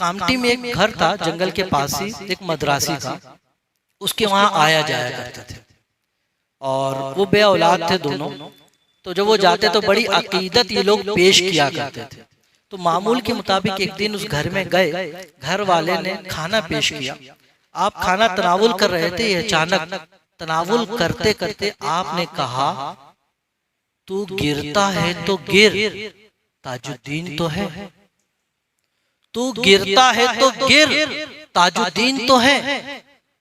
कामटी में एक घर था जंगल के पास ही, एक मद्रासी का, उसके वहां आया जाया करते थे और वो बे औलाद थे दोनों। तो जब वो जाते तो बड़ी अकीदत ये लोग पेश किया करते थे। तो मामूल के मुताबिक एक दिन उस घर में गए, घर वाले ने खाना पेश किया। आप खाना तनावुल कर रहे थे, अचानक तनावुल करते करते आपने कहा, तू गिरता है तो गिर, ताजुद्दीन तो है। तू गिरता है तो गिर, ताजुद्दीन तो है।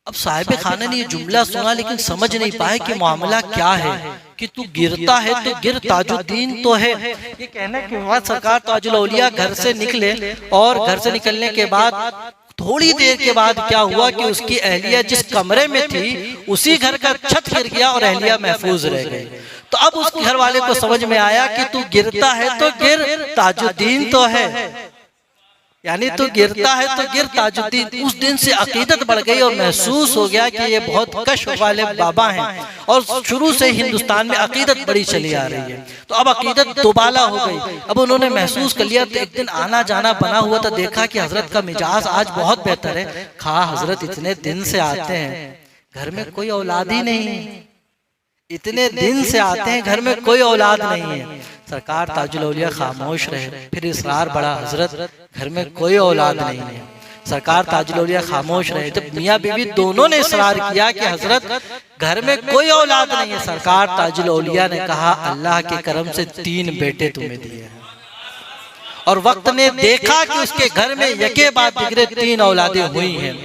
अब साहिब खाने ने ये जुमला सुना लेकिन समझ नहीं पाए कि मामला क्या है, कि तू गिरता है तो गिर, ताजुद्दीन तो है। ये कहने के बाद सरकार ताजुल औलिया घर से निकले और घर से निकलने के बाद थोड़ी देर के बाद क्या हुआ कि उसकी अहलिया जिस कमरे में थी उसी घर का छत गिर गया और अहलिया महफूज रह गई। तो अब उस घर वाले को समझ में आया कि तू गिरता है तो गिर, ताजुद्दीन तो है, यानी तो गिरता है तो गिर, ताजुद्दीन। उस दिन से अकीदत बढ़ गई और महसूस हो गया कि ये बहुत कश्फ वाले बाबा हैं और शुरू से हिंदुस्तान में अकीदत बड़ी चली आ रही है। तो अब अकीदत दोबाला हो गई। अब उन्होंने महसूस कर लिया। तो एक दिन आना जाना बना हुआ था, देखा कि हजरत का मिजाज आज बहुत बेहतर है। खा हजरत इतने दिन से आते हैं, घर में कोई औलाद ही नहीं है, इतने दिन से आते हैं, घर में कोई औलाद नहीं है। सरकार ताजुल औलिया खामोश रहे, फिर इसरार बढ़ा, हजरत घर में कोई औलाद नहीं है। सरकार ताजुल औलिया खामोश रहे। जब मियाँ बीवी दोनों ने इसरार किया कि हजरत घर में कोई औलाद नहीं है, सरकार ताजुल औलिया ने कहा, अल्लाह के करम से 3 बेटे तुम्हें दिए हैं। और वक्त ने देखा कि उसके घर में यके बाद दिगरे 3 औलादें हुई हैं।